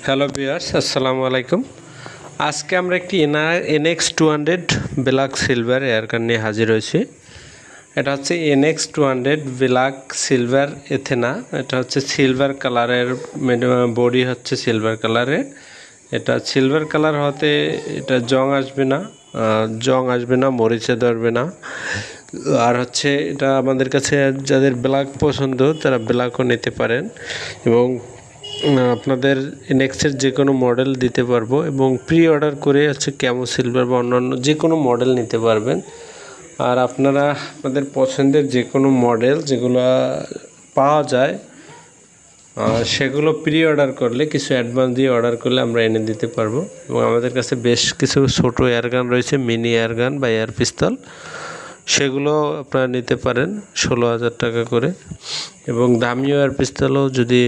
Hello viewers, আসসালামু আলাইকুম। আজকে আমরা একটি NX200 ব্ল্যাক সিলভার এয়ারগান নিয়ে হাজির হয়েছি। এটা হচ্ছে NX200 ব্ল্যাক সিলভার এথেনা। এটা হচ্ছে সিলভার কালারের, বডি হচ্ছে সিলভার কালারের। এটা সিলভার কালার হতে এটা জং আসবে না, মরিচে ধরবে না। আর হচ্ছে এটা আমাদের কাছে যাদের ব্ল্যাক পছন্দ তারা ব্ল্যাকও নিতে পারেন এবং আপনাদের নেক্সটের যে কোনো মডেল দিতে পারবো এবং প্রি অর্ডার করে হচ্ছে ক্যামো সিলভার বা অন্যান্য যে কোনো মডেল নিতে পারবেন। আর আপনারা আপনাদের পছন্দের যে কোনো মডেল যেগুলো পাওয়া যায় সেগুলো প্রি অর্ডার করলে, কিছু অ্যাডভান্স দিয়ে অর্ডার করলে আমরা এনে দিতে পারবো। এবং আমাদের কাছে বেশ কিছু ছোটো এয়ারগান রয়েছে, মিনি এয়ারগান বা এয়ার পিস্তল, সেগুলো আপনারা নিতে পারেন 16,000 টাকা করে। এবং দামি এয়ার পিস্তলও যদি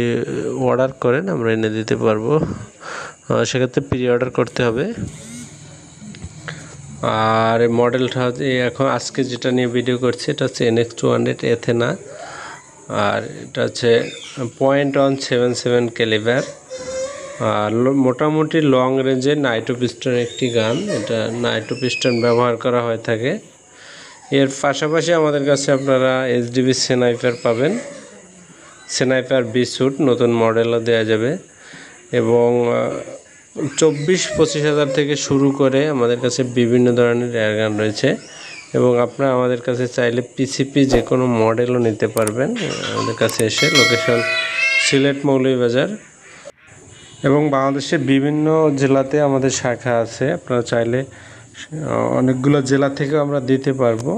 অর্ডার করেন আমরা এনে দিতে পারবো, সেক্ষেত্রে প্রি অর্ডার করতে হবে। আর মডেলটা হচ্ছে এখন আজকে যেটা নিয়ে ভিডিও করছি এটা হচ্ছে NX200 এথেনা। আর এটা হচ্ছে .177 ক্যালিবার। আর মোটামুটি লং রেঞ্জে নাইট্রো পিস্টন একটি গান। এটা নাইট্রো পিস্টন ব্যবহার করা হয়ে থাকে। এর পাশাপাশি আমাদের কাছে আপনারা HDB স্নাইপার পাবেন, স্নাইপার B-Shoot নতুন মডেলও দেওয়া যাবে। এবং 24-25 হাজার থেকে শুরু করে আমাদের কাছে বিভিন্ন ধরনের এয়ারগান রয়েছে। এবং আপনারা আমাদের কাছে চাইলে PCP যে কোনো মডেলও নিতে পারবেন আমাদের কাছে এসে। লোকেশন সিলেট মৌলভীবাজার এবং বাংলাদেশের বিভিন্ন জেলাতে আমাদের শাখা আছে। আপনারা চাইলে অনেকগুলো জেলা থেকে আমরা দিতে পারবো,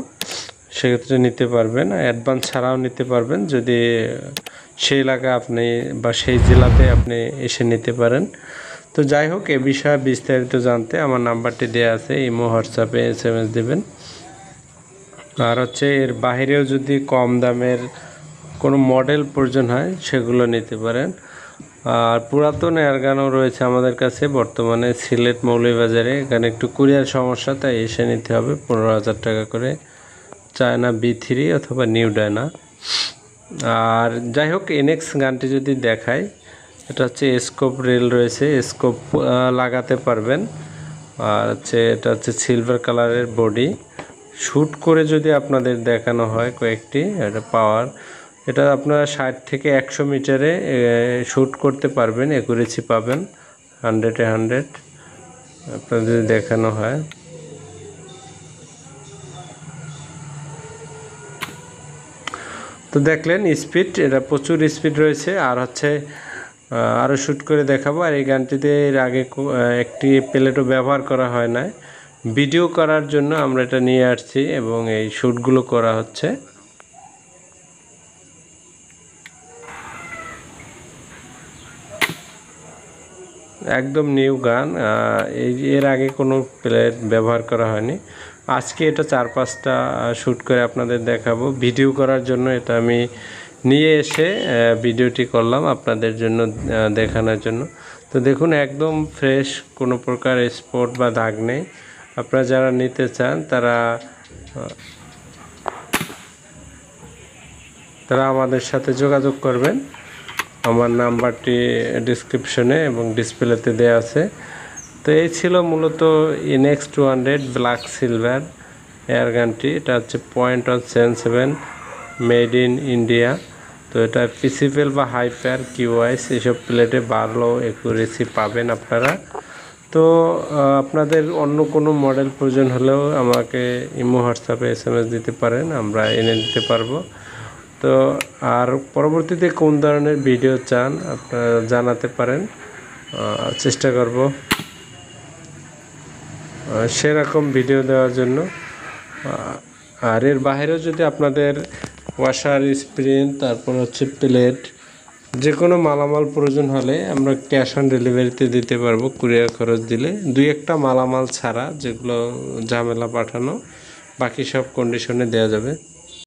সেক্ষেত্রে নিতে পারবেন। অ্যাডভান্স ছাড়াও নিতে পারবেন যদি সেই এলাকায় আপনি বা সেই জেলাতে আপনি এসে নিতে পারেন। তো যাই হোক, এ বিষয়ে বিস্তারিত জানতে আমার নাম্বারটি দেওয়া আছে, ইমো হোয়াটসঅ্যাপে SMS দেবেন। আর হচ্ছে এর বাহিরেও যদি কম দামের কোনো মডেল প্রয়োজন হয় সেগুলো নিতে পারেন। আর পুরাতন এয়ারগানও রয়েছে আমাদের কাছে বর্তমানে সিলেট মৌলভীবাজারে। এখানে একটু কুরিয়ার সমস্যা, তাই এসে নিতে হবে। 15,000 টাকা করে চায়না B3 অথবা নিউ ডায়না। আর যাই হোক, NX গানটি যদি দেখাই, এটা হচ্ছে স্কোপ রেল রয়েছে, স্কোপ লাগাতে পারবেন। আর হচ্ছে এটা হচ্ছে সিলভার কালারের বডি। শ্যুট করে যদি আপনাদের দেখানো হয় কয়েকটি, এটা পাওয়ার, এটা আপনারা 60 থেকে 100 মিটারে শ্যুট করতে পারবেন, অ্যাকুরেসি পাবেন 100-এ 100 আপনাদের যদি দেখানো হয়। তো দেখলেন স্পিড, এটা প্রচুর স্পিড রয়েছে। আর হচ্ছে আরও শ্যুট করে দেখাবো। আর এই গানটিতে এর আগে একটি প্লেটও ব্যবহার করা হয় না, ভিডিও করার জন্য আমরা এটা নিয়ে আসছি এবং এই শ্যুটগুলো করা হচ্ছে। একদম নিউ গান, এর আগে কোনো প্লেট ব্যবহার করা হয়নি। আজকে এটা 4-5টা শ্যুট করে আপনাদের দেখাবো। ভিডিও করার জন্য এটা আমি নিয়ে এসে ভিডিওটি করলাম আপনাদের জন্য, দেখানোর জন্য। তো দেখুন, একদম ফ্রেশ, কোনো প্রকার স্পট বা দাগ নেই। আপনারা যারা নিতে চান তারা আমাদের সাথে যোগাযোগ করবেন। আমার নাম্বারটি ডেসক্রিপশনে এবং ডিসপ্লেতে দেওয়া আছে। তো এই ছিল মূলত NX200 ব্ল্যাক সিলভার এয়ারগানটি। এটা হচ্ছে .177 মেড ইন ইন্ডিয়া। তো এটা পিসিপেল বা হাইপার QS এসব প্লেটে ভালো অ্যাকুরেসি পাবেন আপনারা। তো আপনাদের অন্য কোনো মডেল প্রয়োজন হলেও আমাকে ইমো হোয়াটসঅ্যাপে SMS দিতে পারেন, আমরা এনে দিতে পারবো। তো আর পরবর্তীতে কোন ধরনের ভিডিও চান আপনারা জানাতে পারেন, চেষ্টা করব সেরকম ভিডিও দেওয়ার জন্য। আর এর বাইরেও যদি আপনাদের ওয়াশার, স্প্রিন, তারপর হচ্ছে প্লেট, যে কোনো মালামাল প্রয়োজন হলে আমরা ক্যাশ অন ডেলিভারিতে দিতে পারবো, কুরিয়ার খরচ দিলে। 2-1টা মালামাল ছাড়া যেগুলো ঝামেলা পাঠানো, বাকি সব কন্ডিশনে দেওয়া যাবে।